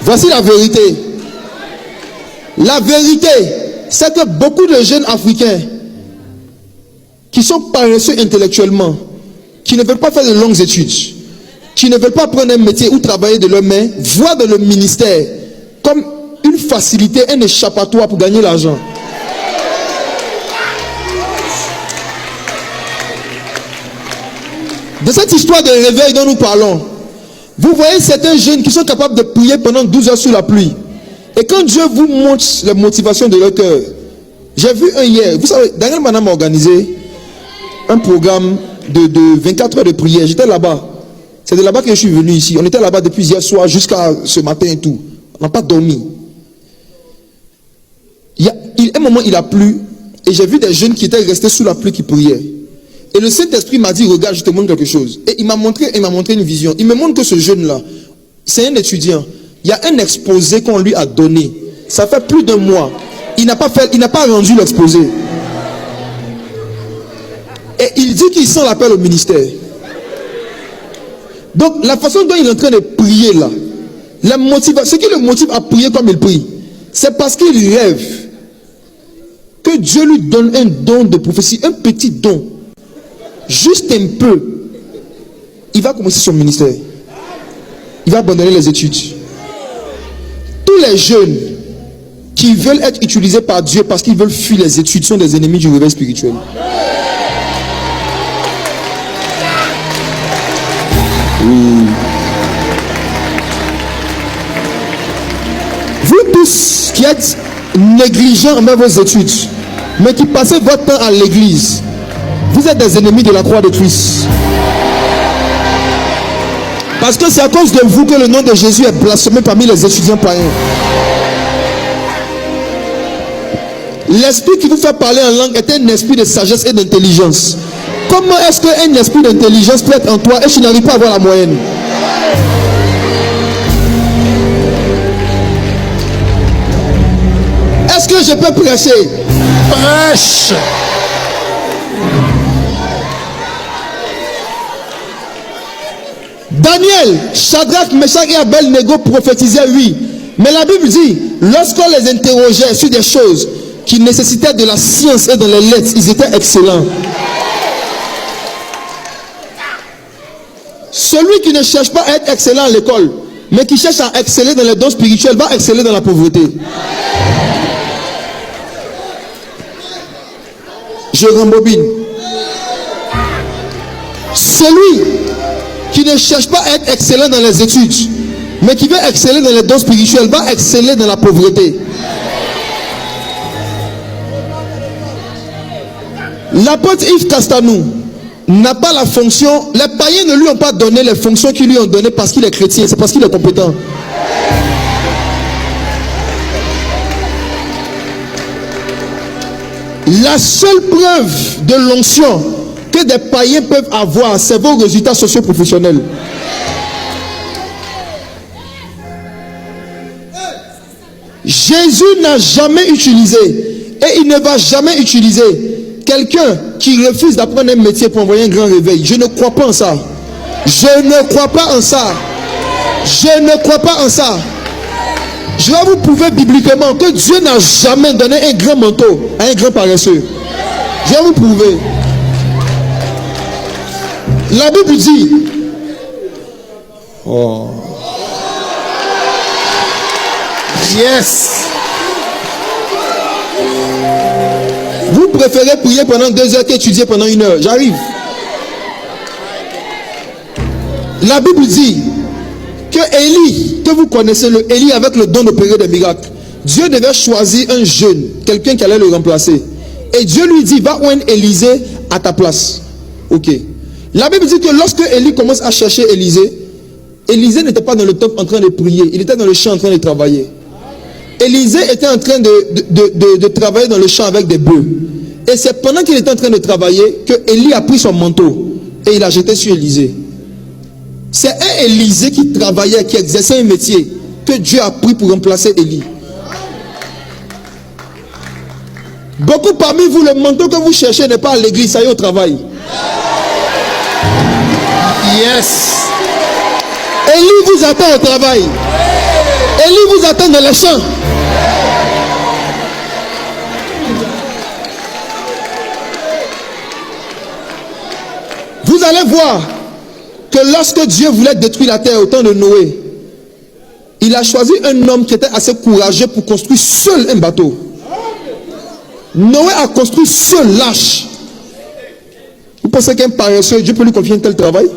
Voici la vérité. La vérité, c'est que beaucoup de jeunes Africains qui sont paresseux intellectuellement, qui ne veulent pas faire de longues études, qui ne veulent pas prendre un métier ou travailler de leurs mains, voient dans le ministère comme une facilité, un échappatoire pour gagner l'argent. De cette histoire de réveil dont nous parlons, vous voyez certains jeunes qui sont capables de prier pendant 12 heures sous la pluie. Et quand Dieu vous montre les motivations de leur cœur, j'ai vu un hier, vous savez, Daniel Manam a organisé un programme de 24 heures de prière. J'étais là-bas. C'est de là-bas que je suis venu ici. On était là-bas depuis hier soir jusqu'à ce matin et tout. On n'a pas dormi. Un moment, il a plu et j'ai vu des jeunes qui étaient restés sous la pluie qui priaient. Et le Saint-Esprit m'a dit, regarde, je te montre quelque chose. Et il m'a montré une vision. Il me montre que ce jeune-là, c'est un étudiant. Il y a un exposé qu'on lui a donné. Ça fait plus d'un mois. Il n'a pas rendu l'exposé. Et il dit qu'il sent l'appel au ministère. Donc, la façon dont il est en train de prier là, ce qui le motive à prier comme il prie, c'est parce qu'il rêve que Dieu lui donne un don de prophétie, un petit don. Juste un peu. Il va commencer son ministère. Il va abandonner les études. Tous les jeunes qui veulent être utilisés par Dieu parce qu'ils veulent fuir les études sont des ennemis du réveil spirituel. Oui. Vous tous qui êtes négligents envers vos études, mais qui passez votre temps à l'église, vous êtes des ennemis de la croix de Christ. Parce que c'est à cause de vous que le nom de Jésus est blasphémé parmi les étudiants païens. L'esprit qui vous fait parler en langue est un esprit de sagesse et d'intelligence. Comment est-ce qu'un esprit d'intelligence peut être en toi et tu n'arrives pas à avoir la moyenne? Est-ce que je peux prêcher? Prêche! Daniel, Shadrach, Meshach et Abed-Nego prophétisaient, oui. Mais la Bible dit, lorsqu'on les interrogeait sur des choses qui nécessitaient de la science et dans les lettres, ils étaient excellents. Celui qui ne cherche pas à être excellent à l'école, mais qui cherche à exceller dans les dons spirituels, va exceller dans la pauvreté. Je rembobine. Celui qui ne cherche pas à être excellent dans les études, mais qui veut exceller dans les dons spirituels, va exceller dans la pauvreté. L'apôtre Yves Castanou n'a pas la fonction, les païens ne lui ont pas donné les fonctions qu'ils lui ont données parce qu'il est chrétien, c'est parce qu'il est compétent. La seule preuve de l'onction que des païens peuvent avoir, c'est vos résultats socio-professionnels. Jésus n'a jamais utilisé, et il ne va jamais utiliser, quelqu'un qui refuse d'apprendre un métier pour envoyer un grand réveil. Je ne crois pas en ça. Je ne crois pas en ça. Je ne crois pas en ça. Je vais vous prouver bibliquement que Dieu n'a jamais donné un grand manteau à un grand paresseux. Je vais vous prouver. La Bible dit, oh, yes. Vous préférez prier pendant 2 heures qu'étudier pendant 1 heure. J'arrive. La Bible dit que Élie, que vous connaissez, le Élie avec le don d'opérer des miracles, Dieu devait choisir un jeune, quelqu'un qui allait le remplacer. Et Dieu lui dit, va oindre Élisée à ta place. Ok. La Bible dit que lorsque Élie commence à chercher Élisée, Élisée n'était pas dans le temple en train de prier, il était dans le champ en train de travailler. Élisée était en train de travailler dans le champ avec des bœufs. Et c'est pendant qu'il était en train de travailler que Élie a pris son manteau et il l'a jeté sur Élisée. C'est un Élisée qui travaillait, qui exerçait un métier que Dieu a pris pour remplacer Élie. Beaucoup parmi vous, le manteau que vous cherchez n'est pas à l'église, ça y est au travail. Yes. Élie vous attend au travail. Élie vous attend dans les champs. Vous allez voir que lorsque Dieu voulait détruire la terre au temps de Noé, il a choisi un homme qui était assez courageux pour construire seul un bateau. Noé a construit seul, lâche. Vous pensez qu'un paresseux, Dieu peut lui confier un tel travail?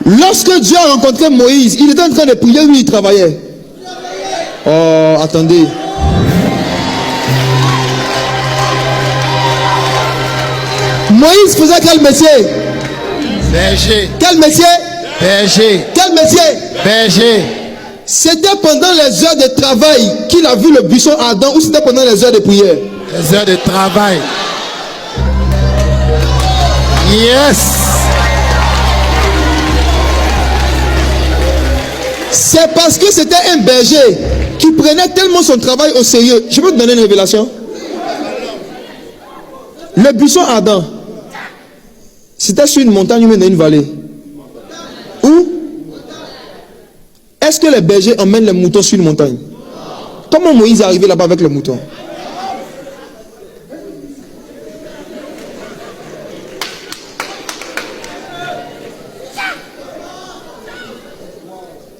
Lorsque Dieu a rencontré Moïse, il était en train de prier, lui il travaillait. Oh, attendez. Moïse faisait quel métier? Berger. Quel métier? Berger. Quel métier? Berger. C'était pendant les heures de travail qu'il a vu le buisson ardent ou c'était pendant les heures de prière? Les heures de travail. Yes. C'est parce que c'était un berger qui prenait tellement son travail au sérieux. Je peux te donner une révélation. Le buisson ardent, c'était sur une montagne ou dans une vallée. Où? Est-ce que les bergers emmènent les moutons sur une montagne? Comment Moïse est arrivé là-bas avec les moutons?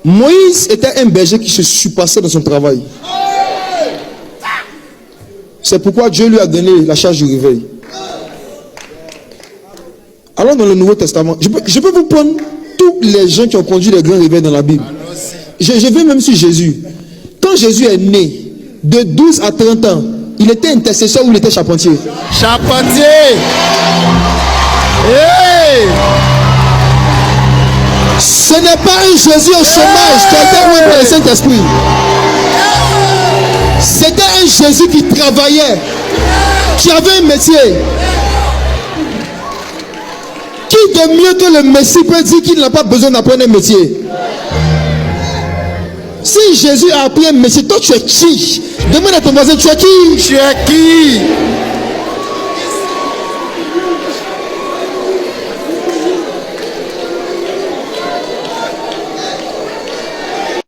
Moïse était un berger qui se surpassait dans son travail. C'est pourquoi Dieu lui a donné la charge du réveil. Allons dans le Nouveau Testament. Je peux vous prendre tous les gens qui ont conduit les grands réveils dans la Bible. Je vais même sur Jésus. Quand Jésus est né, de 12 à 30 ans, il était intercesseur ou il était charpentier? Charpentier. Hey! Ce n'est pas un Jésus au chômage qui a été oué par le Saint-Esprit. C'était un Jésus qui travaillait, qui avait un métier. Qui de mieux que le Messie peut dire qu'il n'a pas besoin d'apprendre un métier? Si Jésus a appris un métier, toi tu es qui? Demande à ton voisin, tu es qui? Tu es qui?